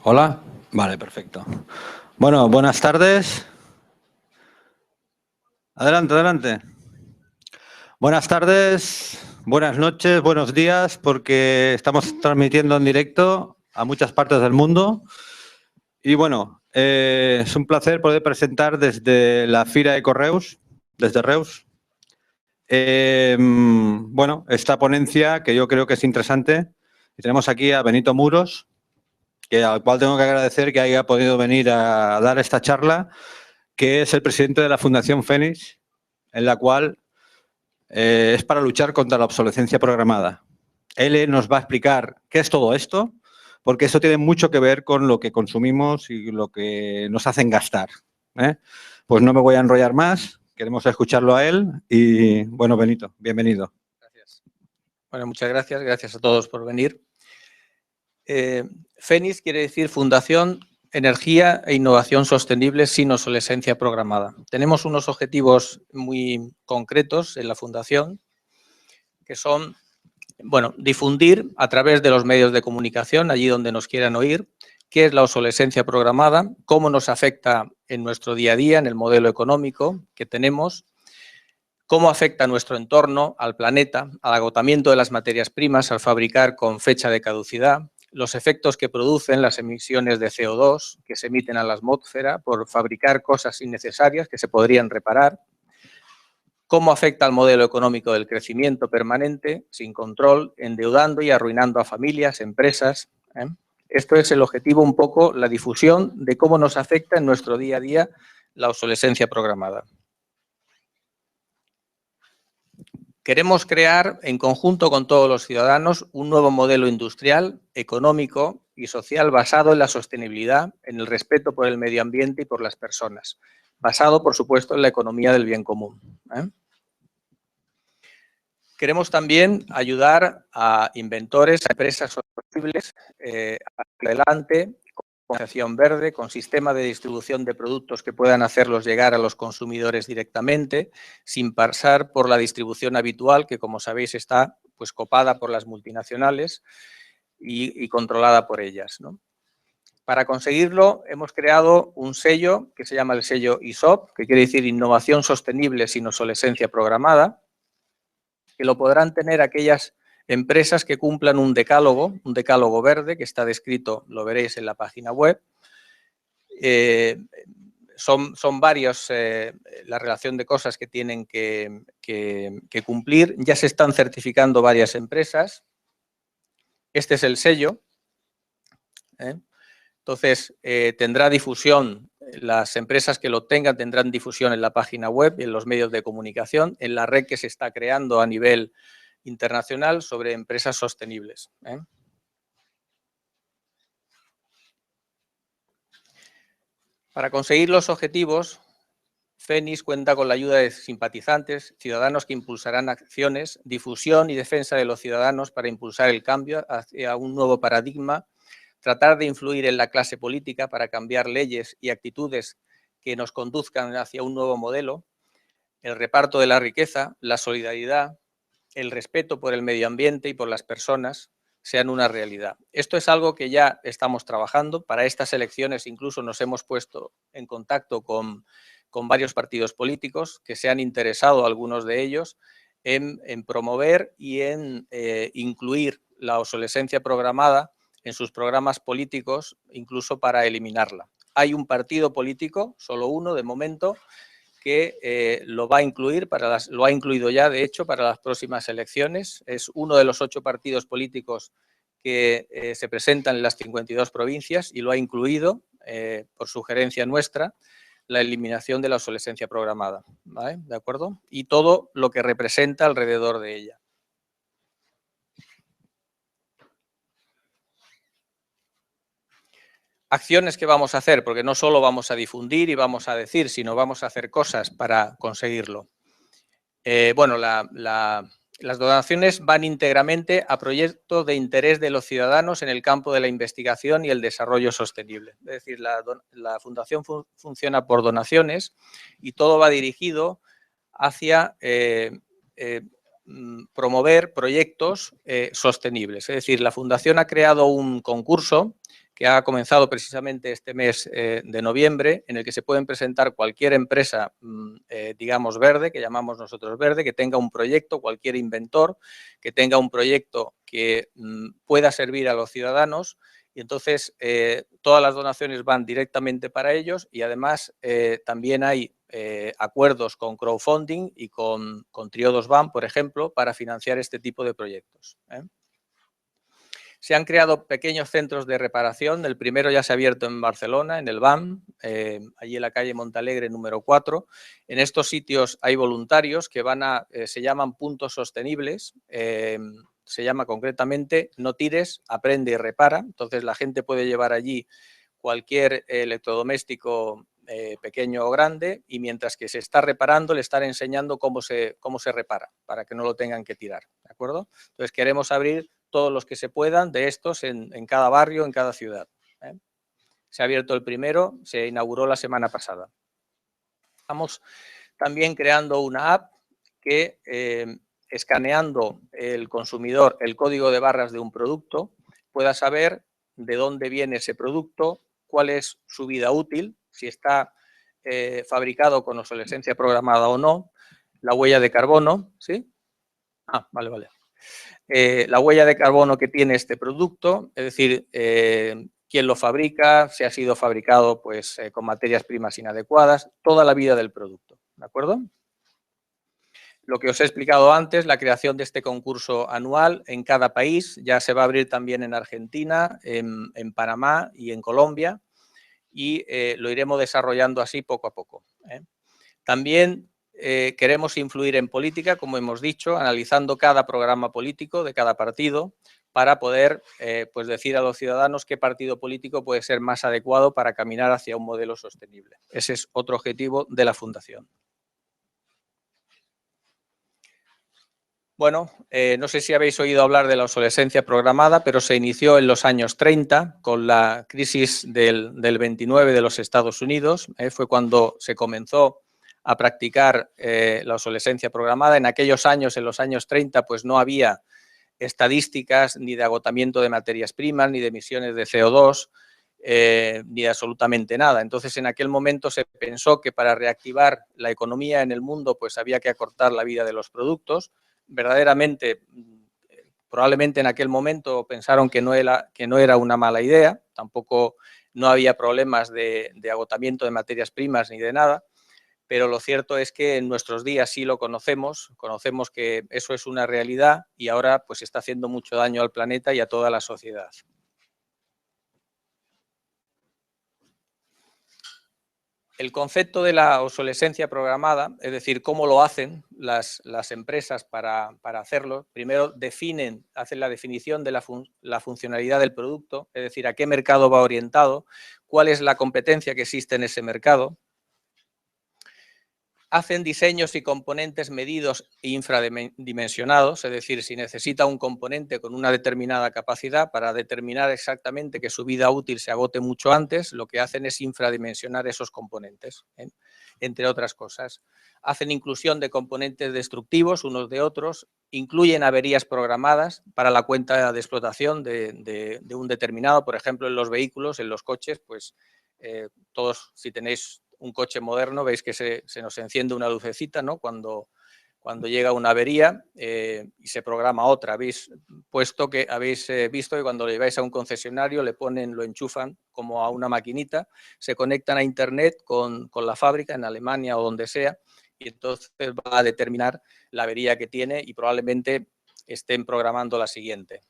Hola. Vale, perfecto. Bueno, buenas tardes. Adelante, adelante. Buenas tardes, buenas noches, buenos días, porque estamos transmitiendo en directo a muchas partes del mundo. Y bueno, es un placer poder presentar desde la Fira de Correus, desde Reus, bueno, esta ponencia que yo creo que es interesante. Y tenemos aquí a Benito Muros, al cual tengo que agradecer que haya podido venir a dar esta charla, que es el presidente de la Fundación Fénix, en la cual es para luchar contra la obsolescencia programada. Él nos va a explicar qué es todo esto, porque eso tiene mucho que ver con lo que consumimos y lo que nos hacen gastar. Pues no me voy a enrollar más, queremos escucharlo a él y, bueno, Benito, bienvenido. Gracias. Bueno, muchas gracias. Gracias a todos por venir. Fénix quiere decir Fundación Energía e Innovación Sostenible sin obsolescencia programada. Tenemos unos objetivos muy concretos en la Fundación, que son, bueno, difundir a través de los medios de comunicación, allí donde nos quieran oír, qué es la obsolescencia programada, cómo nos afecta en nuestro día a día, en el modelo económico que tenemos, cómo afecta a nuestro entorno, al planeta, al agotamiento de las materias primas al fabricar con fecha de caducidad, los efectos que producen las emisiones de CO2 que se emiten a la atmósfera por fabricar cosas innecesarias que se podrían reparar, cómo afecta al modelo económico del crecimiento permanente, sin control, endeudando y arruinando a familias, empresas. Esto es el objetivo, un poco la difusión de cómo nos afecta en nuestro día a día la obsolescencia programada. Queremos crear, en conjunto con todos los ciudadanos, un nuevo modelo industrial, económico y social basado en la sostenibilidad, en el respeto por el medio ambiente y por las personas, basado, por supuesto, en la economía del bien común. Queremos también ayudar a inventores, a empresas sostenibles, adelante, con financiación verde, con sistema de distribución de productos que puedan hacerlos llegar a los consumidores directamente, sin pasar por la distribución habitual, que como sabéis está pues copada por las multinacionales y controlada por ellas, ¿no? Para conseguirlo hemos creado un sello que se llama el sello ISOP, que quiere decir Innovación Sostenible sin Obsolescencia Programada, que lo podrán tener aquellas empresas que cumplan un decálogo verde, que está descrito, lo veréis en la página web. Son varios la relación de cosas que tienen que cumplir. Ya se están certificando varias empresas. Este es el sello. Entonces, tendrá difusión, las empresas que lo tengan tendrán difusión en la página web y en los medios de comunicación, en la red que se está creando a nivel internacional sobre empresas sostenibles. Para conseguir los objetivos, Fénix cuenta con la ayuda de simpatizantes, ciudadanos que impulsarán acciones, difusión y defensa de los ciudadanos para impulsar el cambio hacia un nuevo paradigma, tratar de influir en la clase política para cambiar leyes y actitudes que nos conduzcan hacia un nuevo modelo, el reparto de la riqueza, la solidaridad, el respeto por el medio ambiente y por las personas sean una realidad. Esto es algo que ya estamos trabajando. Para estas elecciones incluso nos hemos puesto en contacto con varios partidos políticos que se han interesado, algunos de ellos, en promover y en incluir la obsolescencia programada en sus programas políticos, incluso para eliminarla. Hay un partido político, solo uno de momento, que lo va a incluir, lo ha incluido ya, de hecho, para las próximas elecciones. Es uno de los 8 partidos políticos que se presentan en las 52 provincias y lo ha incluido, por sugerencia nuestra, la eliminación de la obsolescencia programada, ¿vale? ¿De acuerdo? Y todo lo que representa alrededor de ella. Acciones que vamos a hacer, porque no solo vamos a difundir y vamos a decir, sino vamos a hacer cosas para conseguirlo. Bueno, las donaciones van íntegramente a proyectos de interés de los ciudadanos en el campo de la investigación y el desarrollo sostenible. Es decir, la Fundación funciona por donaciones y todo va dirigido hacia promover proyectos sostenibles. Es decir, la Fundación ha creado un concurso que ha comenzado precisamente este mes de noviembre, en el que se pueden presentar cualquier empresa, digamos, verde, que llamamos nosotros verde, que tenga un proyecto, cualquier inventor, que tenga un proyecto que pueda servir a los ciudadanos, y entonces todas las donaciones van directamente para ellos, y además también hay acuerdos con crowdfunding y con Triodos Bank, por ejemplo, para financiar este tipo de proyectos. Se han creado pequeños centros de reparación. El primero ya se ha abierto en Barcelona, en el BAM, allí en la calle Montalegre número 4. En estos sitios hay voluntarios que se llaman puntos sostenibles. Se llama concretamente No tires, aprende y repara. Entonces la gente puede llevar allí cualquier electrodoméstico pequeño o grande, y mientras que se está reparando le están enseñando cómo se repara, para que no lo tengan que tirar, ¿de acuerdo? Entonces queremos abrir todos los que se puedan de estos en cada barrio, en cada ciudad. Se ha abierto el primero, se inauguró la semana pasada. Estamos también creando una app que, escaneando el consumidor el código de barras de un producto, pueda saber de dónde viene ese producto, cuál es su vida útil, si está fabricado con obsolescencia programada o no, la huella de carbono, ¿sí? Ah, vale, vale. La huella de carbono que tiene este producto, es decir, quién lo fabrica, si ha sido fabricado pues, con materias primas inadecuadas, toda la vida del producto, ¿de acuerdo? Lo que os he explicado antes, la creación de este concurso anual en cada país, ya se va a abrir también en Argentina, en Panamá y en Colombia, y lo iremos desarrollando así poco a poco. También queremos influir en política, como hemos dicho, analizando cada programa político de cada partido para poder pues decir a los ciudadanos qué partido político puede ser más adecuado para caminar hacia un modelo sostenible. Ese es otro objetivo de la Fundación. Bueno, no sé si habéis oído hablar de la obsolescencia programada, pero se inició en los años 30 con la crisis del 29 de los Estados Unidos. Fue cuando se comenzó a practicar la obsolescencia programada. En aquellos años, en los años 30, pues no había estadísticas ni de agotamiento de materias primas, ni de emisiones de CO2, ni de absolutamente nada. Entonces, en aquel momento se pensó que para reactivar la economía en el mundo, pues había que acortar la vida de los productos. Verdaderamente, probablemente en aquel momento pensaron que no era una mala idea, tampoco no había problemas de agotamiento de materias primas ni de nada, pero lo cierto es que en nuestros días sí lo conocemos que eso es una realidad y ahora pues está haciendo mucho daño al planeta y a toda la sociedad. El concepto de la obsolescencia programada, es decir, cómo lo hacen las empresas para hacerlo, primero hacen la definición de la funcionalidad del producto, es decir, a qué mercado va orientado, cuál es la competencia que existe en ese mercado. Hacen diseños y componentes medidos e infradimensionados, es decir, si necesita un componente con una determinada capacidad para determinar exactamente que su vida útil se agote mucho antes, lo que hacen es infradimensionar esos componentes, entre otras cosas. Hacen inclusión de componentes destructivos unos de otros, incluyen averías programadas para la cuenta de explotación de un determinado, por ejemplo, en los vehículos, en los coches, pues todos, si tenéis un coche moderno, veis que se nos enciende una lucecita, ¿no? Cuando llega una avería y se programa otra. Habéis visto que cuando lo lleváis a un concesionario lo enchufan como a una maquinita, se conectan a internet con la fábrica en Alemania o donde sea, y entonces va a determinar la avería que tiene y probablemente estén programando la siguiente.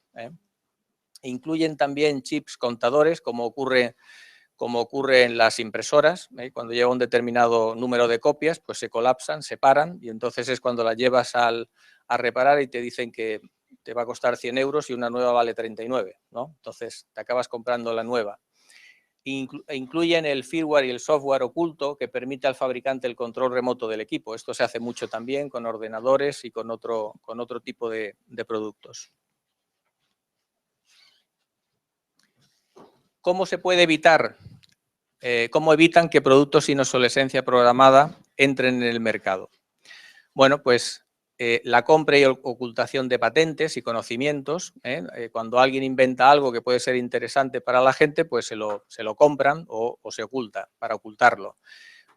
Incluyen también chips contadores, como ocurre en las impresoras, cuando lleva un determinado número de copias, pues se colapsan, se paran, y entonces es cuando la llevas a reparar y te dicen que te va a costar 100 euros y una nueva vale 39, ¿no? Entonces te acabas comprando la nueva. Incluyen el firmware y el software oculto que permite al fabricante el control remoto del equipo. Esto se hace mucho también con ordenadores y con otro tipo de productos. ¿Cómo se puede evitar? ¿Cómo evitan que productos sin obsolescencia programada entren en el mercado? Bueno, pues la compra y ocultación de patentes y conocimientos. Cuando alguien inventa algo que puede ser interesante para la gente, pues se lo compran o se oculta para ocultarlo.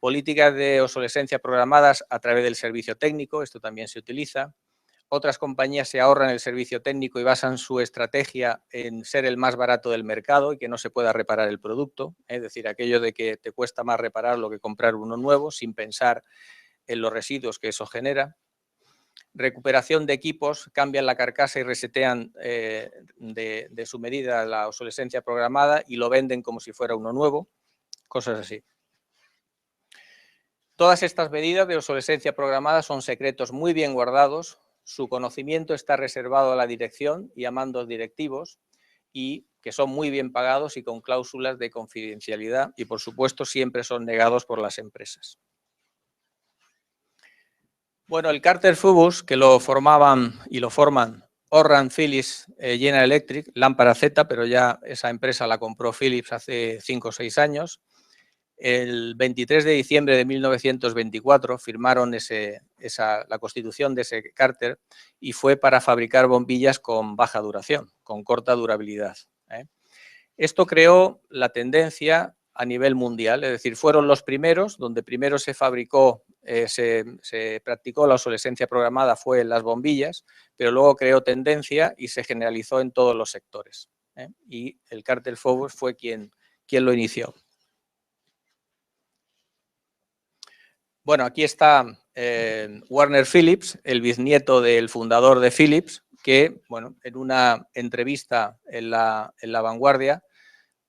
Políticas de obsolescencia programadas a través del servicio técnico, esto también se utiliza. Otras compañías se ahorran el servicio técnico y basan su estrategia en ser el más barato del mercado y que no se pueda reparar el producto. Es decir, aquello de que te cuesta más repararlo que comprar uno nuevo, sin pensar en los residuos que eso genera. Recuperación de equipos, cambian la carcasa y resetean de su medida la obsolescencia programada y lo venden como si fuera uno nuevo, cosas así. Todas estas medidas de obsolescencia programada son secretos muy bien guardados, su conocimiento está reservado a la dirección y a mandos directivos y que son muy bien pagados y con cláusulas de confidencialidad y, por supuesto, siempre son negados por las empresas. Bueno, el Carter Phobos, que lo formaban y lo forman Orran, Philips, General Electric, Lámpara Z, pero ya esa empresa la compró Philips hace 5 o 6 años. El 23 de diciembre de 1924 firmaron la constitución de ese Carter y fue para fabricar bombillas con baja duración, con corta durabilidad. Esto creó la tendencia a nivel mundial, es decir, fueron los primeros, donde primero se fabricó, se practicó la obsolescencia programada fue en las bombillas, pero luego creó tendencia y se generalizó en todos los sectores. Y el Carter Phobos fue quien lo inició. Bueno, aquí está Warner Phillips, el bisnieto del fundador de Philips, que, bueno, en una entrevista en la Vanguardia,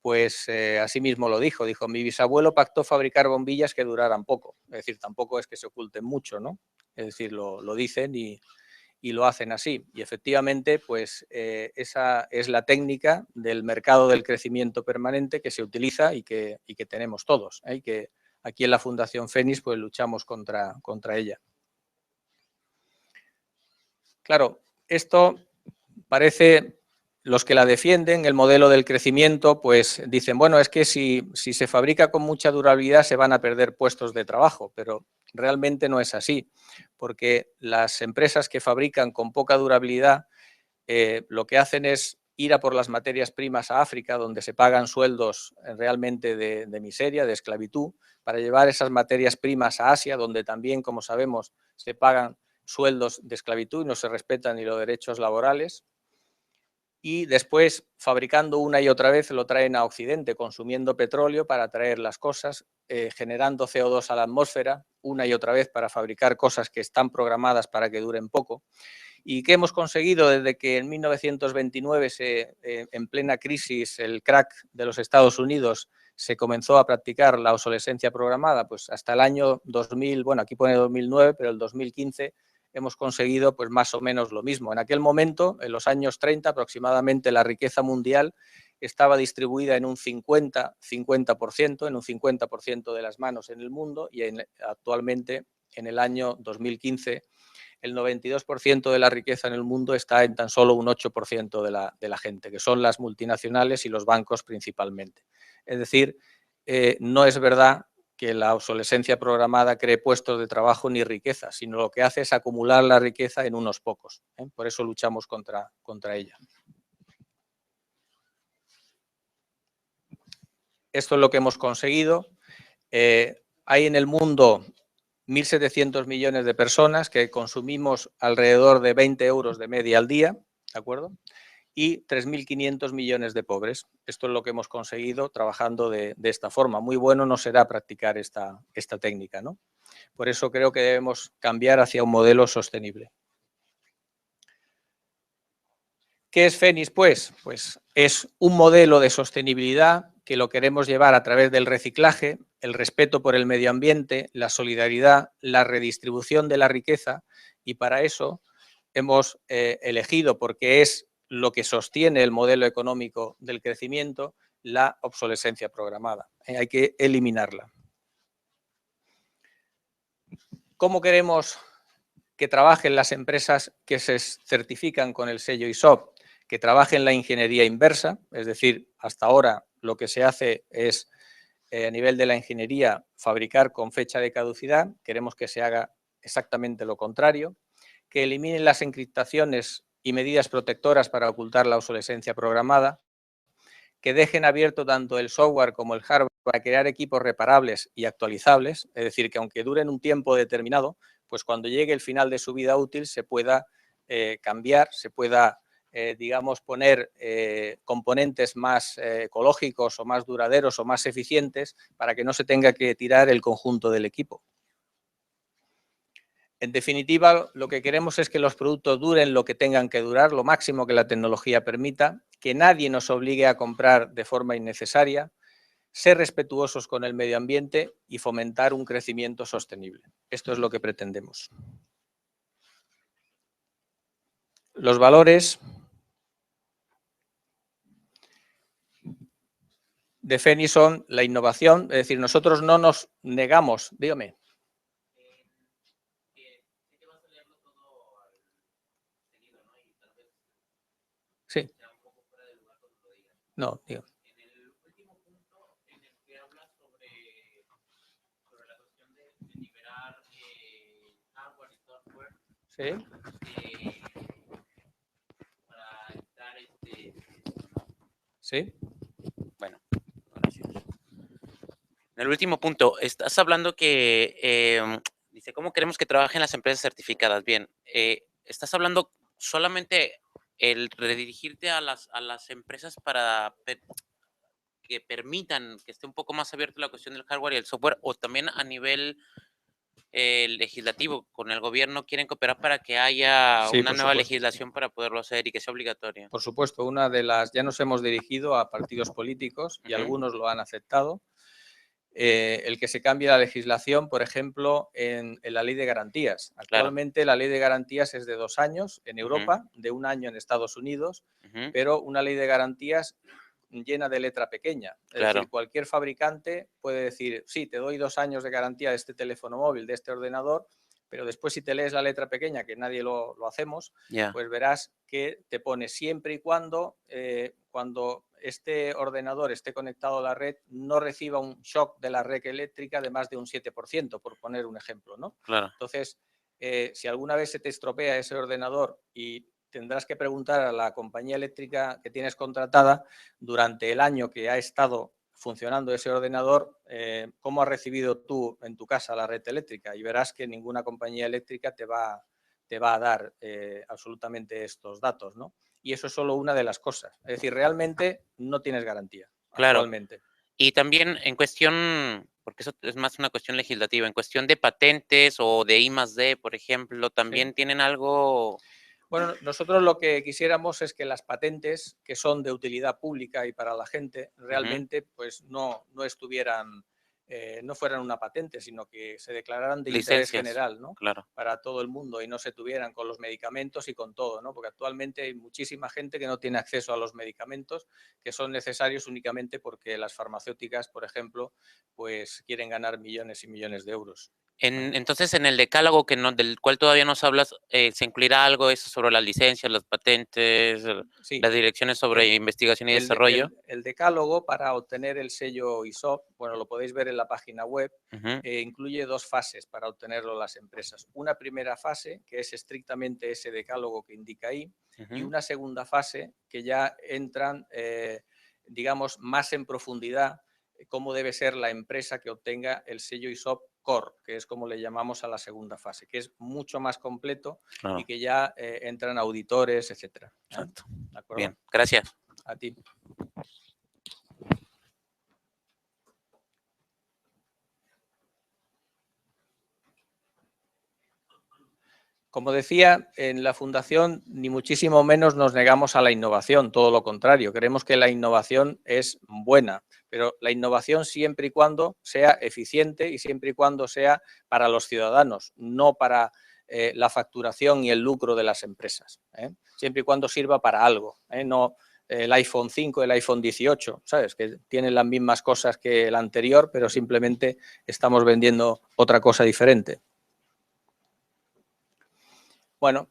pues así mismo lo dijo, mi bisabuelo pactó fabricar bombillas que duraran poco, es decir, tampoco es que se oculten mucho, ¿no? Es decir, lo dicen y lo hacen así. Y efectivamente, pues esa es la técnica del mercado del crecimiento permanente que se utiliza y que tenemos todos, y que aquí en la Fundación Fénix pues luchamos contra ella. Claro, esto parece, los que la defienden, el modelo del crecimiento, pues dicen, bueno, es que si se fabrica con mucha durabilidad se van a perder puestos de trabajo, pero realmente no es así, porque las empresas que fabrican con poca durabilidad lo que hacen es ir a por las materias primas a África, donde se pagan sueldos realmente de miseria, de esclavitud, para llevar esas materias primas a Asia, donde también, como sabemos, se pagan sueldos de esclavitud y no se respetan ni los derechos laborales. Y después, fabricando una y otra vez, lo traen a Occidente, consumiendo petróleo para traer las cosas, generando CO2 a la atmósfera, una y otra vez para fabricar cosas que están programadas para que duren poco. ¿Y qué hemos conseguido desde que en 1929, en plena crisis, el crack de los Estados Unidos, se comenzó a practicar la obsolescencia programada? Pues hasta el año 2000, bueno, aquí pone 2009, pero el 2015 hemos conseguido pues más o menos lo mismo. En aquel momento, en los años 30 aproximadamente, la riqueza mundial estaba distribuida en un 50%, en un 50% de las manos en el mundo y actualmente, en el año 2015, el 92% de la riqueza en el mundo está en tan solo un 8% de la gente, que son las multinacionales y los bancos principalmente. Es decir, no es verdad que la obsolescencia programada cree puestos de trabajo ni riqueza, sino lo que hace es acumular la riqueza en unos pocos. Por eso luchamos contra ella. Esto es lo que hemos conseguido. Hay en el mundo 1.700 millones de personas que consumimos alrededor de 20 euros de media al día, ¿de acuerdo? Y 3.500 millones de pobres. Esto es lo que hemos conseguido trabajando de esta forma. Muy bueno no será practicar esta técnica, ¿no? Por eso creo que debemos cambiar hacia un modelo sostenible. ¿Qué es Fénix, pues? Pues es un modelo de sostenibilidad que lo queremos llevar a través del reciclaje, el respeto por el medio ambiente, la solidaridad, la redistribución de la riqueza, y para eso hemos elegido, porque es lo que sostiene el modelo económico del crecimiento, la obsolescencia programada. Hay que eliminarla. ¿Cómo queremos que trabajen las empresas que se certifican con el sello ISO? Que trabajen la ingeniería inversa, es decir, hasta ahora lo que se hace es, a nivel de la ingeniería, fabricar con fecha de caducidad. Queremos que se haga exactamente lo contrario, que eliminen las encriptaciones y medidas protectoras para ocultar la obsolescencia programada, que dejen abierto tanto el software como el hardware para crear equipos reparables y actualizables, es decir, que aunque duren un tiempo determinado, pues cuando llegue el final de su vida útil se pueda cambiar, se pueda, digamos, poner componentes más ecológicos o más duraderos o más eficientes para que no se tenga que tirar el conjunto del equipo. En definitiva, lo que queremos es que los productos duren lo que tengan que durar, lo máximo que la tecnología permita, que nadie nos obligue a comprar de forma innecesaria, ser respetuosos con el medio ambiente y fomentar un crecimiento sostenible. Esto es lo que pretendemos. Los valores de Phoenix son la innovación, es decir, nosotros no nos negamos, dígame. Sí. No, digo. En el último punto en el que habla sobre la cuestión de liberar hardware y software. Sí. Para evitar Sí. Bueno, gracias. En el último punto, estás hablando que dice, ¿cómo queremos que trabajen las empresas certificadas? Bien, estás hablando solamente el redirigirte a las empresas para que permitan que esté un poco más abierta la cuestión del hardware y el software, o también a nivel legislativo, con el gobierno quieren cooperar para que haya una nueva legislación para poderlo hacer y que sea obligatorio. Por supuesto, ya nos hemos dirigido a partidos políticos y algunos lo han aceptado. El que se cambie la legislación, por ejemplo, en la ley de garantías. Actualmente la ley de garantías es de 2 años en Europa, de 1 año en Estados Unidos, pero una ley de garantías llena de letra pequeña. Es decir, cualquier fabricante puede decir, sí, te doy 2 años de garantía de este teléfono móvil, de este ordenador, pero después si te lees la letra pequeña, que nadie lo hacemos, pues verás que te pone siempre y cuando este ordenador esté conectado a la red, no reciba un shock de la red eléctrica de más de un 7%, por poner un ejemplo, ¿no? Entonces, si alguna vez se te estropea ese ordenador y tendrás que preguntar a la compañía eléctrica que tienes contratada durante el año que ha estado funcionando ese ordenador, cómo has recibido tú en tu casa la red eléctrica, y verás que ninguna compañía eléctrica te va a dar absolutamente estos datos, ¿no? Y eso es solo una de las cosas. Es decir, realmente no tienes garantía actualmente. Y también en cuestión, porque eso es más una cuestión legislativa, en cuestión de patentes o de I+D, por ejemplo, ¿también tienen algo? Bueno, nosotros lo que quisiéramos es que las patentes que son de utilidad pública y para la gente realmente pues no estuvieran, no fueran una patente, sino que se declararan de interés general, ¿no? Para todo el mundo y no se tuvieran con los medicamentos y con todo, ¿no? Porque actualmente hay muchísima gente que no tiene acceso a los medicamentos que son necesarios únicamente porque las farmacéuticas, por ejemplo, pues quieren ganar millones y millones de euros. Entonces, en el decálogo del cual todavía nos hablas, ¿se incluirá algo eso sobre las licencias, las patentes, las direcciones sobre investigación y desarrollo? El decálogo para obtener el sello ISO, bueno, lo podéis ver en la página web, incluye 2 fases para obtenerlo las empresas. Una primera fase, que es estrictamente ese decálogo que indica ahí, y una segunda fase que ya entran, digamos, más en profundidad cómo debe ser la empresa que obtenga el sello ISO Core, que es como le llamamos a la segunda fase, que es mucho más completo y que ya entran auditores, etcétera. Exacto. Bien, gracias. A ti. Como decía, en la Fundación ni muchísimo menos nos negamos a la innovación, todo lo contrario. Creemos que la innovación es buena, pero la innovación siempre y cuando sea eficiente y siempre y cuando sea para los ciudadanos, no para la facturación y el lucro de las empresas. Siempre y cuando sirva para algo, no el iPhone 5, el iPhone 18, ¿sabes? Que tienen las mismas cosas que el anterior, pero simplemente estamos vendiendo otra cosa diferente. Bueno,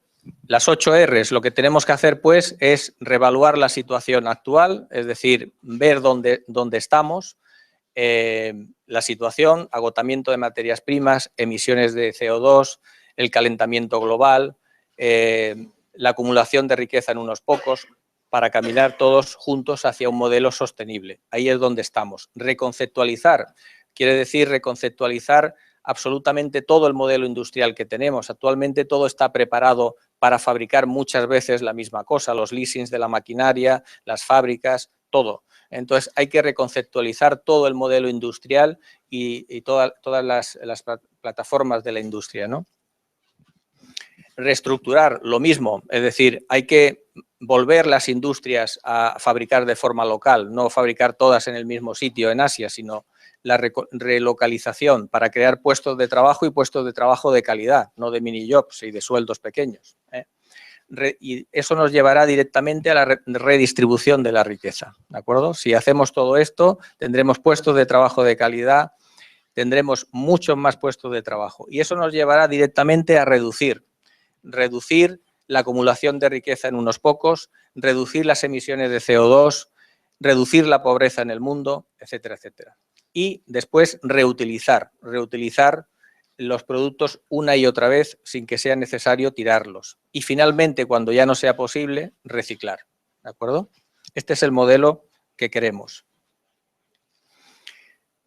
las 8 R's, lo que tenemos que hacer pues es reevaluar la situación actual, es decir, ver dónde estamos, la situación, agotamiento de materias primas, emisiones de CO2, el calentamiento global, la acumulación de riqueza en unos pocos, para caminar todos juntos hacia un modelo sostenible. Ahí es donde estamos. Reconceptualizar quiere decir reconceptualizar absolutamente todo el modelo industrial que tenemos. Actualmente todo está preparado para fabricar muchas veces la misma cosa, los leasings de la maquinaria, las fábricas, todo. Entonces hay que reconceptualizar todo el modelo industrial y todas las plataformas de la industria, ¿no? Reestructurar lo mismo, es decir, hay que volver las industrias a fabricar de forma local, no fabricar todas en el mismo sitio en Asia, sino la relocalización para crear puestos de trabajo y puestos de trabajo de calidad, no de mini jobs y de sueldos pequeños. Y eso nos llevará directamente a la redistribución de la riqueza, ¿de acuerdo? Si hacemos todo esto, tendremos puestos de trabajo de calidad, tendremos muchos más puestos de trabajo y eso nos llevará directamente a reducir la acumulación de riqueza en unos pocos, reducir las emisiones de CO2, reducir la pobreza en el mundo, etcétera, etcétera. Y después reutilizar los productos una y otra vez sin que sea necesario tirarlos. Y finalmente, cuando ya no sea posible, reciclar. ¿De acuerdo? Este es el modelo que queremos.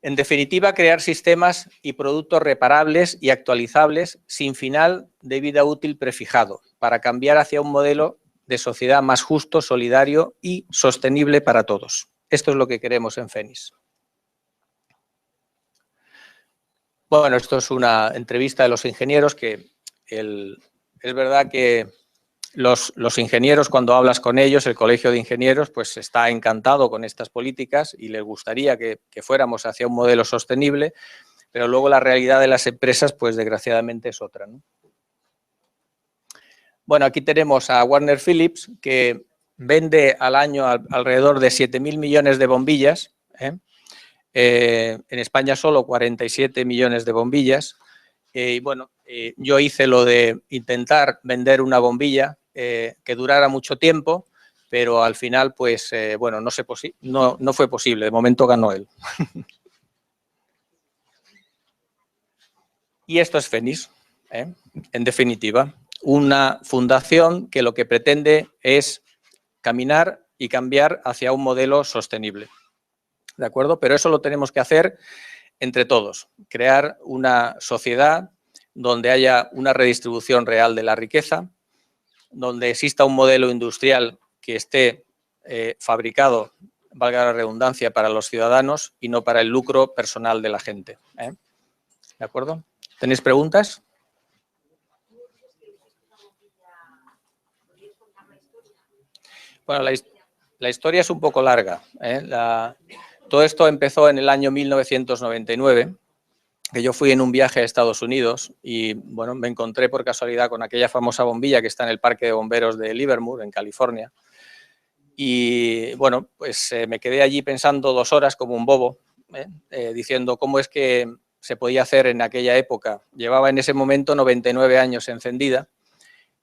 En definitiva, crear sistemas y productos reparables y actualizables sin final de vida útil prefijado, para cambiar hacia un modelo de sociedad más justo, solidario y sostenible para todos. Esto es lo que queremos en Fénix. Bueno, esto es una entrevista de los ingenieros que es verdad que los ingenieros, cuando hablas con ellos, el colegio de ingenieros, pues está encantado con estas políticas y les gustaría que fuéramos hacia un modelo sostenible, pero luego la realidad de las empresas, pues desgraciadamente es otra, ¿no? Bueno, aquí tenemos a Warner Phillips, que vende al año alrededor de 7.000 millones de bombillas, en España solo 47 millones de bombillas. Y bueno, yo hice lo de intentar vender una bombilla que durara mucho tiempo, pero al final, pues, bueno, no fue posible. De momento ganó él. Y esto es Fénix, en definitiva. Una fundación que lo que pretende es caminar y cambiar hacia un modelo sostenible. ¿De acuerdo? Pero eso lo tenemos que hacer entre todos. Crear una sociedad donde haya una redistribución real de la riqueza, donde exista un modelo industrial que esté fabricado, valga la redundancia, para los ciudadanos y no para el lucro personal de la gente. ¿De acuerdo? ¿Tenéis preguntas? Bueno, la historia es un poco larga. Todo esto empezó en el año 1999, que yo fui en un viaje a Estados Unidos y, bueno, me encontré por casualidad con aquella famosa bombilla que está en el Parque de Bomberos de Livermore, en California. Y, bueno, pues me quedé allí pensando 2 horas como un bobo, diciendo cómo es que se podía hacer en aquella época. Llevaba en ese momento 99 años encendida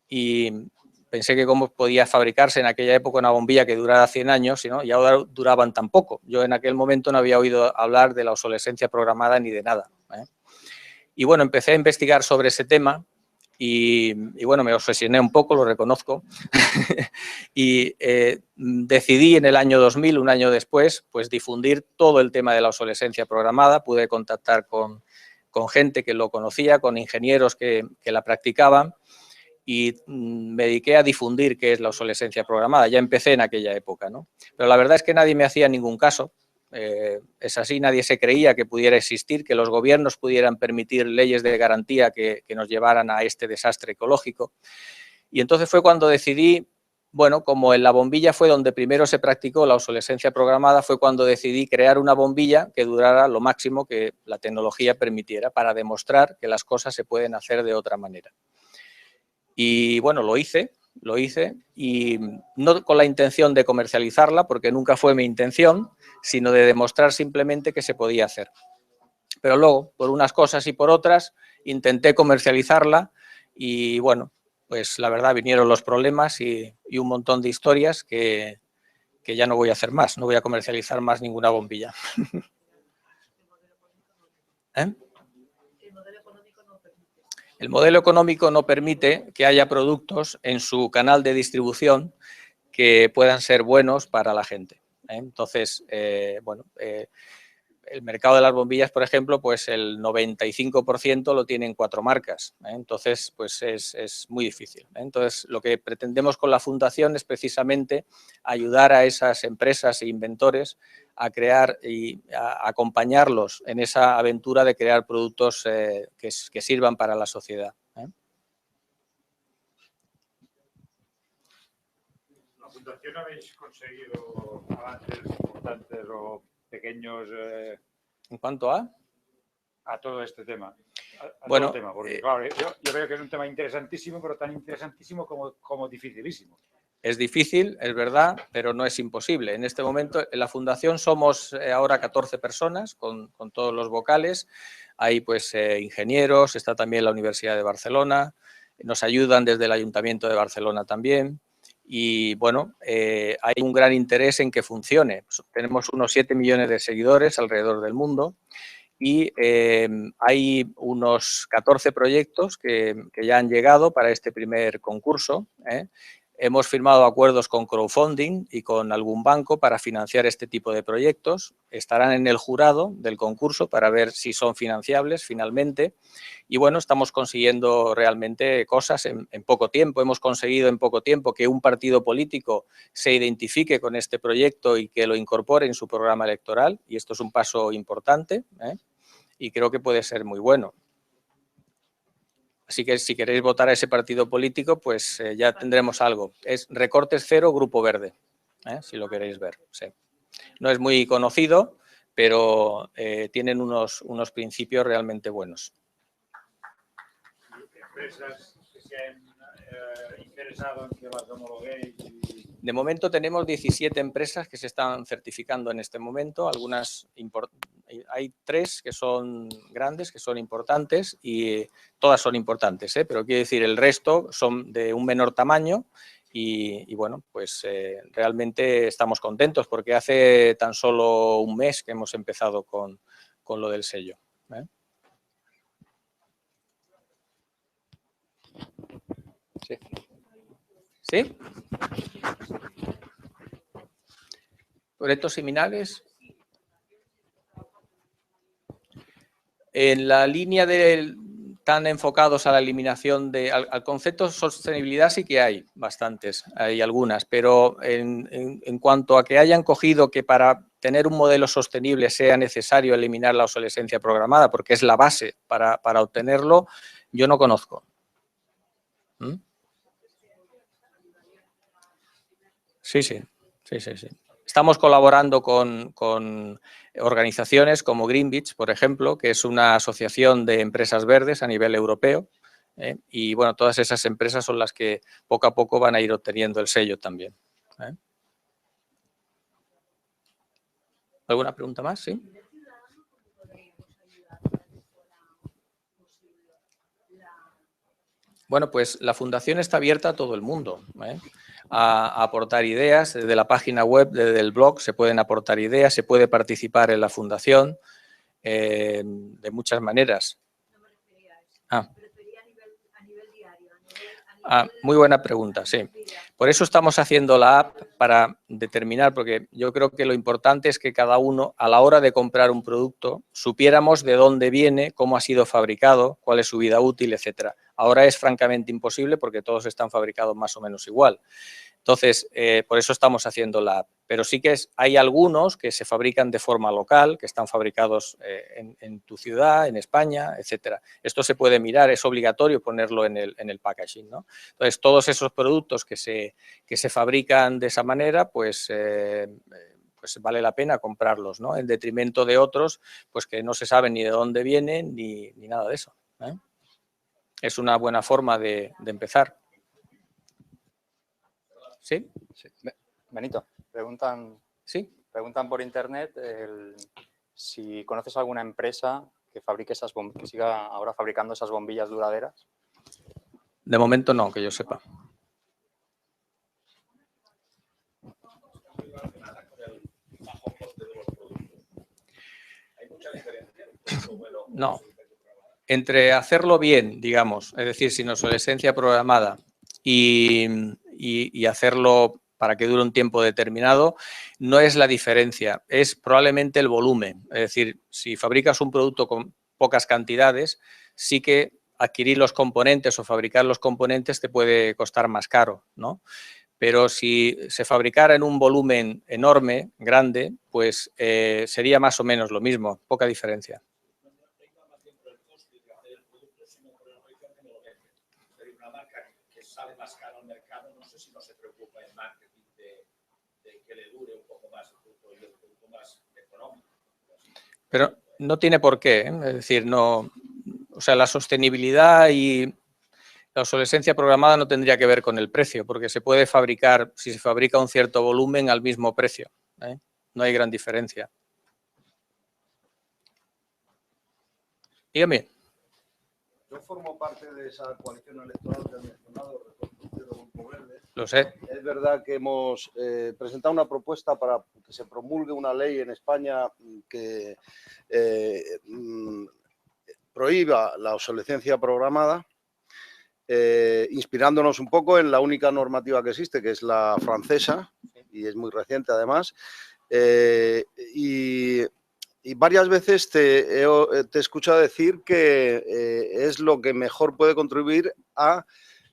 y pensé que cómo podía fabricarse en aquella época una bombilla que durara 100 años, ¿no? Y ahora duraban tan poco. Yo en aquel momento no había oído hablar de la obsolescencia programada ni de nada. Y bueno, empecé a investigar sobre ese tema y bueno, me obsesioné un poco, lo reconozco, y decidí en el año 2000, un año después, pues difundir todo el tema de la obsolescencia programada. Pude contactar con gente que lo conocía, con ingenieros que la practicaban, y me dediqué a difundir qué es la obsolescencia programada. Ya empecé en aquella época, ¿no? Pero la verdad es que nadie me hacía ningún caso. Es así, nadie se creía que pudiera existir, que los gobiernos pudieran permitir leyes de garantía que nos llevaran a este desastre ecológico. Y entonces fue cuando decidí, bueno, como en la bombilla fue donde primero se practicó la obsolescencia programada, fue cuando decidí crear una bombilla que durara lo máximo que la tecnología permitiera, para demostrar que las cosas se pueden hacer de otra manera. Y bueno, lo hice y no con la intención de comercializarla, porque nunca fue mi intención, sino de demostrar simplemente que se podía hacer. Pero luego, por unas cosas y por otras, intenté comercializarla y bueno, pues la verdad vinieron los problemas y un montón de historias que ya no voy a hacer más, no voy a comercializar más ninguna bombilla. El modelo económico no permite que haya productos en su canal de distribución que puedan ser buenos para la gente. Entonces, bueno, el mercado de las bombillas, por ejemplo, pues el 95% lo tienen 4 marcas. Entonces, pues es muy difícil. Entonces, lo que pretendemos con la Fundación es precisamente ayudar a esas empresas e inventores a crear y a acompañarlos en esa aventura de crear productos que sirvan para la sociedad. ¿La Fundación habéis conseguido avances importantes o pequeños ¿En cuanto a? todo este tema? Bueno, todo el tema, porque claro, yo veo que es un tema interesantísimo, pero tan interesantísimo como dificilísimo. Es difícil, es verdad, pero no es imposible. En este momento, en la Fundación somos ahora 14 personas con todos los vocales. Hay pues ingenieros, está también la Universidad de Barcelona, nos ayudan desde el Ayuntamiento de Barcelona también. Y bueno, hay un gran interés en que funcione. Tenemos unos 7 millones de seguidores alrededor del mundo y hay unos 14 proyectos que ya han llegado para este primer concurso. Hemos firmado acuerdos con crowdfunding y con algún banco para financiar este tipo de proyectos. Estarán en el jurado del concurso para ver si son financiables finalmente. Y bueno, estamos consiguiendo realmente cosas en poco tiempo. Hemos conseguido en poco tiempo que un partido político se identifique con este proyecto y que lo incorpore en su programa electoral. Y esto es un paso importante, y creo que puede ser muy bueno. Así que si queréis votar a ese partido político, pues ya tendremos algo. Es Recortes Cero, Grupo Verde, si lo queréis ver. Sí. No es muy conocido, pero tienen unos principios realmente buenos. ¿Empresas que se han interesado en que las homologuéis? De momento tenemos 17 empresas que se están certificando en este momento. Algunas hay 3 que son grandes, que son importantes, y todas son importantes, pero quiero decir, el resto son de un menor tamaño y bueno, pues realmente estamos contentos porque hace tan solo un mes que hemos empezado con lo del sello. Sí. ¿Sí? ¿Proyectos similares? En la línea tan enfocados a la eliminación al concepto de sostenibilidad sí que hay bastantes, hay algunas, pero en cuanto a que hayan cogido que para tener un modelo sostenible sea necesario eliminar la obsolescencia programada, porque es la base para obtenerlo, yo no conozco. Sí. Estamos colaborando con organizaciones como Greenpeace, por ejemplo, que es una asociación de empresas verdes a nivel europeo, y bueno, todas esas empresas son las que poco a poco van a ir obteniendo el sello también. ¿Alguna pregunta más? Sí. Bueno, pues la Fundación está abierta a todo el mundo, a aportar ideas. Desde la página web, desde el blog, se pueden aportar ideas, se puede participar en la Fundación de muchas maneras. Muy buena pregunta, sí. Por eso estamos haciendo la app para determinar, porque yo creo que lo importante es que cada uno, a la hora de comprar un producto, supiéramos de dónde viene, cómo ha sido fabricado, cuál es su vida útil, etcétera. Ahora es francamente imposible porque todos están fabricados más o menos igual. Entonces, por eso estamos haciendo la app. Pero sí que hay algunos que se fabrican de forma local, que están fabricados en tu ciudad, en España, etcétera. Esto se puede mirar, es obligatorio ponerlo en el packaging, ¿no? Entonces, todos esos productos que se fabrican de esa manera, pues vale la pena comprarlos, ¿no? En detrimento de otros, pues que no se sabe ni de dónde vienen ni nada de eso. Es una buena forma de empezar. ¿Sí? Benito, preguntan por internet si conoces alguna empresa que fabrique que siga ahora fabricando esas bombillas duraderas. De momento no, que yo sepa. No. entre hacerlo bien, digamos, es decir, sin obsolescencia programada y hacerlo para que dure un tiempo determinado, no es la diferencia, es probablemente el volumen. Es decir, si fabricas un producto con pocas cantidades, sí que adquirir los componentes o fabricar los componentes te puede costar más caro, ¿no? Pero si se fabricara en un volumen enorme, grande, pues sería más o menos lo mismo, poca diferencia. Sale más caro al mercado, no sé si no se preocupa en marketing de que le dure un poco más el producto y el producto más económico. Pero no tiene por qué, ¿eh? Es decir, no, o sea, la sostenibilidad y la obsolescencia programada no tendría que ver con el precio, porque se puede fabricar, si se fabrica un cierto volumen, al mismo precio, ¿eh? No hay gran diferencia. Dígame. Yo formo parte de esa coalición electoral que ha mencionado, Reconstrucción del Grupo Verde. Lo sé. Es verdad que hemos presentado una propuesta para que se promulgue una ley en España que prohíba la obsolescencia programada, inspirándonos un poco en la única normativa que existe, que es la francesa, y es muy reciente además. Y varias veces te he escuchado decir que es lo que mejor puede contribuir a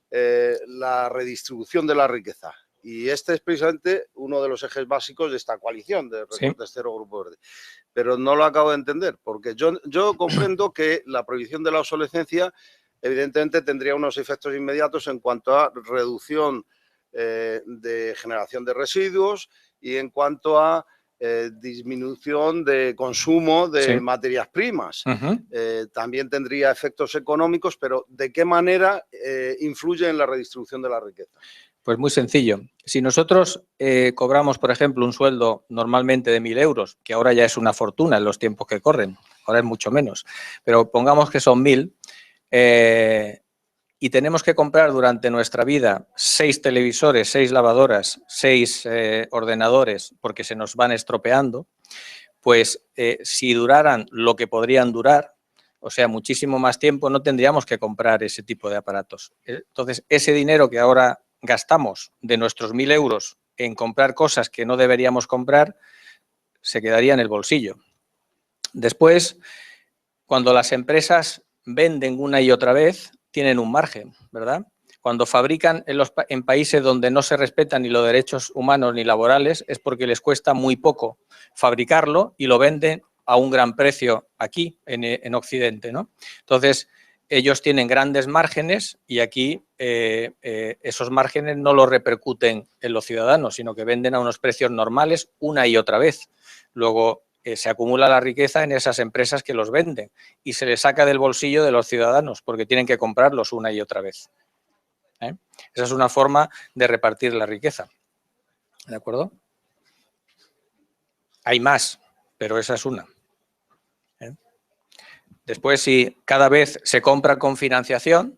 la redistribución de la riqueza. Y este es precisamente uno de los ejes básicos de esta coalición de Recortes Cero Grupo Verde. Pero no lo acabo de entender, porque yo comprendo que la prohibición de la obsolescencia evidentemente tendría unos efectos inmediatos en cuanto a reducción de generación de residuos y en cuanto a disminución de consumo de materias primas. También tendría efectos económicos, pero ¿de qué manera influye en la redistribución de la riqueza? Pues muy sencillo. Si nosotros cobramos, por ejemplo, un sueldo normalmente de 1.000 euros, que ahora ya es una fortuna en los tiempos que corren, ahora es mucho menos, pero pongamos que son 1.000, y tenemos que comprar durante nuestra vida 6 televisores, 6 lavadoras, 6 ordenadores, porque se nos van estropeando, pues si duraran lo que podrían durar, o sea, muchísimo más tiempo, no tendríamos que comprar ese tipo de aparatos. Entonces, ese dinero que ahora gastamos de nuestros 1.000 euros en comprar cosas que no deberíamos comprar, se quedaría en el bolsillo. Después, cuando las empresas venden una y otra vez, tienen un margen, ¿verdad? Cuando fabrican en países donde no se respetan ni los derechos humanos ni laborales, es porque les cuesta muy poco fabricarlo y lo venden a un gran precio aquí, en Occidente, ¿no? Entonces, ellos tienen grandes márgenes y aquí esos márgenes no los repercuten en los ciudadanos, sino que venden a unos precios normales una y otra vez. Luego, se acumula la riqueza en esas empresas que los venden y se les saca del bolsillo de los ciudadanos porque tienen que comprarlos una y otra vez. Esa es una forma de repartir la riqueza. ¿De acuerdo? Hay más, pero esa es una. Después, si cada vez se compra con financiación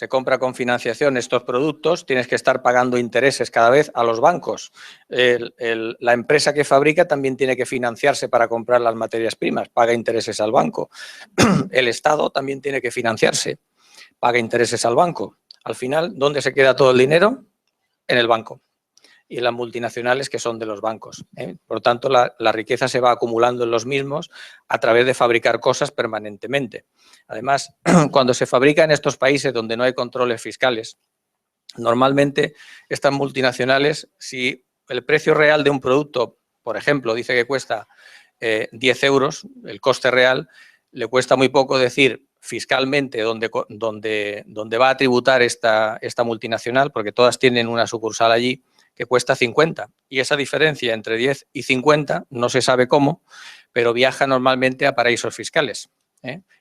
estos productos, tienes que estar pagando intereses cada vez a los bancos. La empresa que fabrica también tiene que financiarse para comprar las materias primas, paga intereses al banco. El Estado también tiene que financiarse, paga intereses al banco. Al final, ¿dónde se queda todo el dinero? En el banco. Y en las multinacionales que son de los bancos. Por lo tanto, la riqueza se va acumulando en los mismos a través de fabricar cosas permanentemente. Además, cuando se fabrica en estos países donde no hay controles fiscales, normalmente estas multinacionales, si el precio real de un producto, por ejemplo, dice que cuesta 10 euros, el coste real, le cuesta muy poco decir fiscalmente dónde va a tributar esta multinacional, porque todas tienen una sucursal allí, que cuesta 50. Y esa diferencia entre 10 y 50, no se sabe cómo, pero viaja normalmente a paraísos fiscales.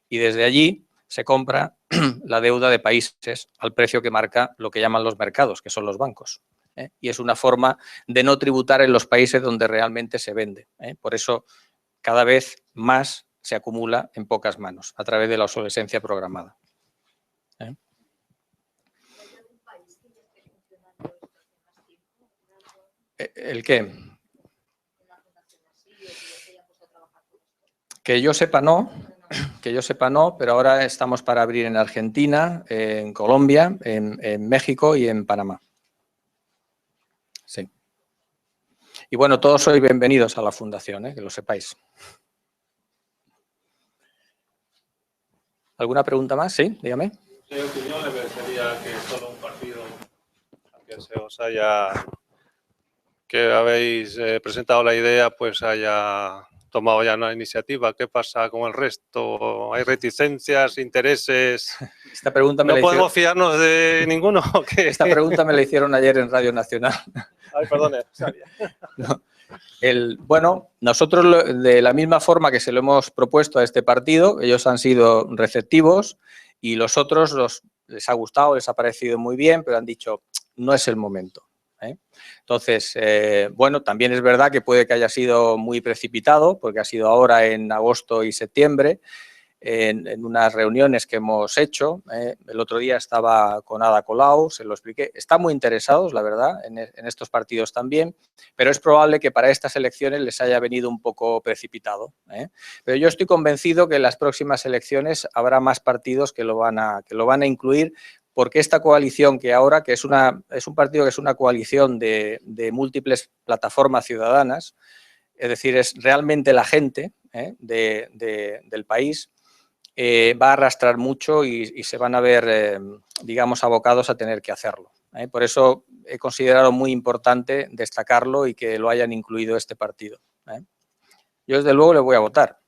Y desde allí se compra la deuda de países al precio que marca lo que llaman los mercados, que son los bancos. Y es una forma de no tributar en los países donde realmente se vende. Por eso, cada vez más se acumula en pocas manos, a través de la obsolescencia programada. ¿El qué? Que yo sepa no, que yo sepa no, pero ahora estamos para abrir en Argentina, en Colombia, en México y en Panamá. Sí. Y bueno, todos sois bienvenidos a la fundación, que lo sepáis. ¿Alguna pregunta más? Sí, dígame. ¿Qué opinión le merecería que solo un partido que se os haya, que habéis presentado la idea, pues haya tomado ya una iniciativa? ¿Qué pasa con el resto? ¿Hay reticencias, intereses? Esta pregunta me ¿No podemos fiarnos de ninguno? Esta pregunta me la hicieron ayer en Radio Nacional. Ay, perdone, sabía. No. Bueno, nosotros de la misma forma que se lo hemos propuesto a este partido, ellos han sido receptivos y los otros les ha gustado, les ha parecido muy bien, pero han dicho, no es el momento. Entonces, bueno, también es verdad que puede que haya sido muy precipitado, porque ha sido ahora en agosto y septiembre, en unas reuniones que hemos hecho. El otro día estaba con Ada Colau, se lo expliqué. Están muy interesados, la verdad, en estos partidos también, pero es probable que para estas elecciones les haya venido un poco precipitado. Pero yo estoy convencido que en las próximas elecciones habrá más partidos que lo van a incluir, porque esta coalición que ahora, que es un partido que es una coalición de múltiples plataformas ciudadanas, es decir, es realmente la gente del país, va a arrastrar mucho y se van a ver, digamos, abocados a tener que hacerlo. Por eso he considerado muy importante destacarlo y que lo hayan incluido este partido. Yo, desde luego, le voy a votar.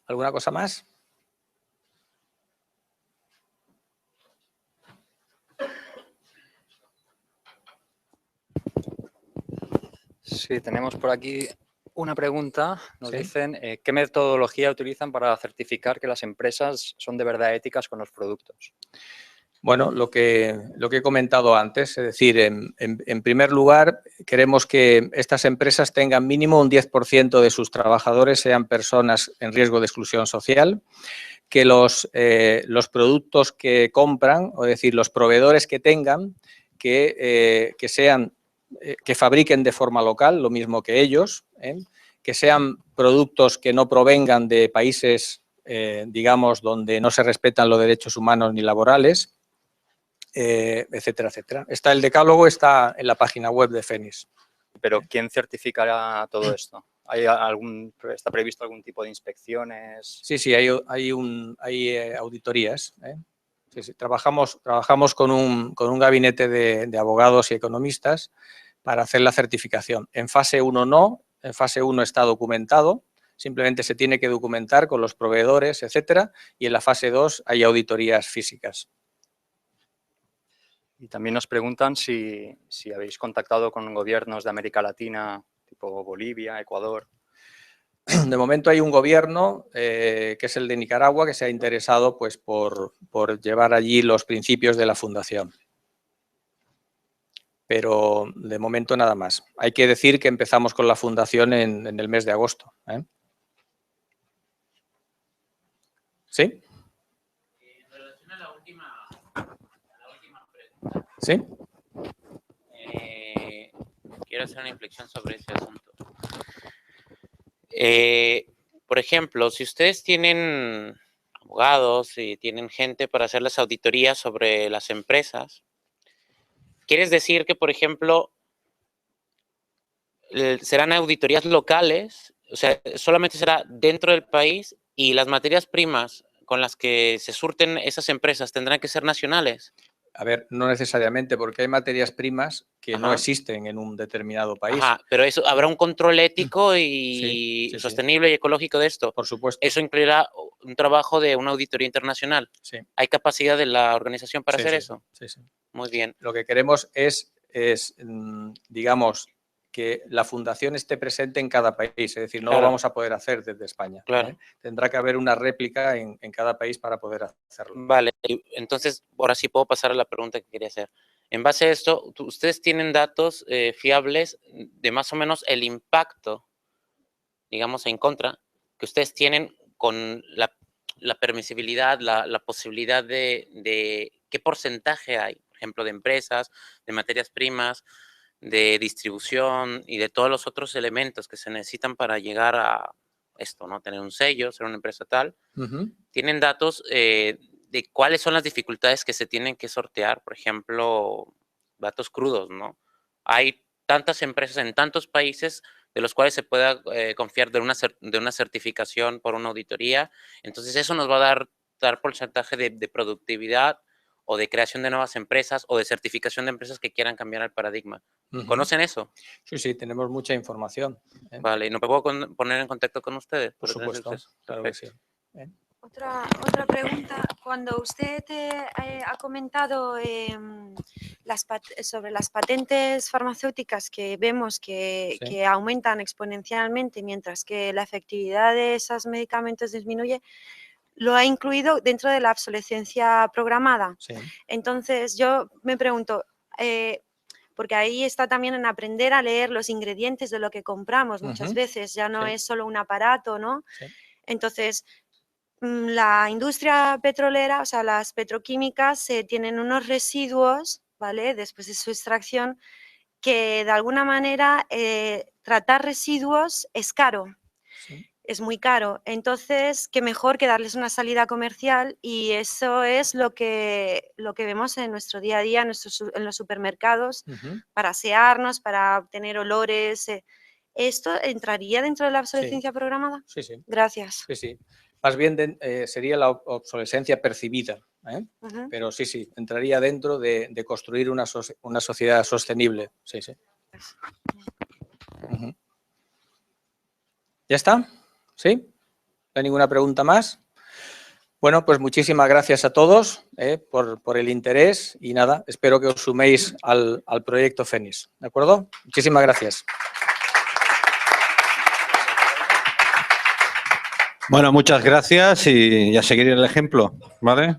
¿Alguna cosa más? Sí, tenemos por aquí una pregunta. Nos ¿Sí? dicen ¿qué metodología utilizan para certificar que las empresas son de verdad éticas con los productos? Bueno, lo que he comentado antes, es decir, en primer lugar, queremos que estas empresas tengan mínimo un 10% de sus trabajadores sean personas en riesgo de exclusión social, que los productos que compran, es decir, los proveedores que tengan, que fabriquen de forma local, lo mismo que ellos, que sean productos que no provengan de países, digamos, donde no se respetan los derechos humanos ni laborales, etcétera, etcétera. El decálogo está en la página web de Fénix. ¿Pero quién certificará todo esto? ¿Está previsto algún tipo de inspecciones? Sí, hay auditorías. Sí, sí. Trabajamos con un gabinete de abogados y economistas para hacer la certificación. En fase 1 no, en fase 1 está documentado, simplemente se tiene que documentar con los proveedores, etcétera, y en la fase 2 hay auditorías físicas. Y también nos preguntan si habéis contactado con gobiernos de América Latina, tipo Bolivia, Ecuador. De momento hay un gobierno, que es el de Nicaragua, que se ha interesado pues, por llevar allí los principios de la fundación. Pero de momento nada más. Hay que decir que empezamos con la fundación en el mes de agosto. ¿Sí? En relación a la última pregunta. ¿Sí? Quiero hacer una inflexión sobre ese asunto. Por ejemplo, si ustedes tienen abogados y tienen gente para hacer las auditorías sobre las empresas, ¿quieres decir que, por ejemplo, serán auditorías locales? O sea, solamente será dentro del país y las materias primas con las que se surten esas empresas tendrán que ser nacionales. A ver, no necesariamente, porque hay materias primas que no existen en un determinado país. Ajá, pero eso, ¿habrá un control ético y sí, sostenible y ecológico de esto? Por supuesto. Eso incluirá un trabajo de una auditoría internacional. Sí. ¿Hay capacidad de la organización para hacer eso? Sí, sí. Muy bien. Lo que queremos es digamos, que la fundación esté presente en cada país, es decir, no lo vamos a poder hacer desde España. Claro. Tendrá que haber una réplica en cada país para poder hacerlo. Vale, entonces ahora sí puedo pasar a la pregunta que quería hacer. En base a esto, ¿ustedes tienen datos fiables de más o menos el impacto, digamos, en contra, que ustedes tienen con la permisibilidad, la posibilidad de qué porcentaje hay, por ejemplo, de empresas, de materias primas, de distribución y de todos los otros elementos que se necesitan para llegar a esto, ¿no? Tener un sello, ser una empresa tal. Tienen datos de cuáles son las dificultades que se tienen que sortear, por ejemplo, datos crudos, ¿no? Hay tantas empresas en tantos países de los cuales se pueda confiar de una certificación por una auditoría. Entonces, eso nos va a dar porcentaje de productividad o de creación de nuevas empresas o de certificación de empresas que quieran cambiar el paradigma. ¿Conocen eso? Sí, sí, tenemos mucha información. Vale, ¿y no me puedo poner en contacto con ustedes? Por supuesto, claro que sí. Otra pregunta. Cuando usted ha comentado sobre las patentes farmacéuticas que vemos que aumentan exponencialmente mientras que la efectividad de esos medicamentos disminuye, lo ha incluido dentro de la obsolescencia programada. Sí. Entonces, yo me pregunto, porque ahí está también en aprender a leer los ingredientes de lo que compramos muchas veces, ya no es solo un aparato, ¿no? Sí. Entonces, la industria petrolera, o sea, las petroquímicas tienen unos residuos, ¿vale? Después de su extracción, que de alguna manera tratar residuos es caro. Sí. Es muy caro. Entonces, qué mejor que darles una salida comercial y eso es lo que vemos en nuestro día a día, en los supermercados, para asearnos, para obtener olores. ¿Esto entraría dentro de la obsolescencia programada? Sí, sí. Gracias. Sí, sí. Más bien sería la obsolescencia percibida, pero sí, sí, entraría dentro de construir una sociedad sostenible. Sí, sí. ¿Ya está? ¿Sí? ¿No hay ninguna pregunta más? Bueno, pues muchísimas gracias a todos por el interés y nada, espero que os suméis al proyecto FENIS. ¿De acuerdo? Muchísimas gracias. Bueno, muchas gracias y a seguir el ejemplo, ¿vale?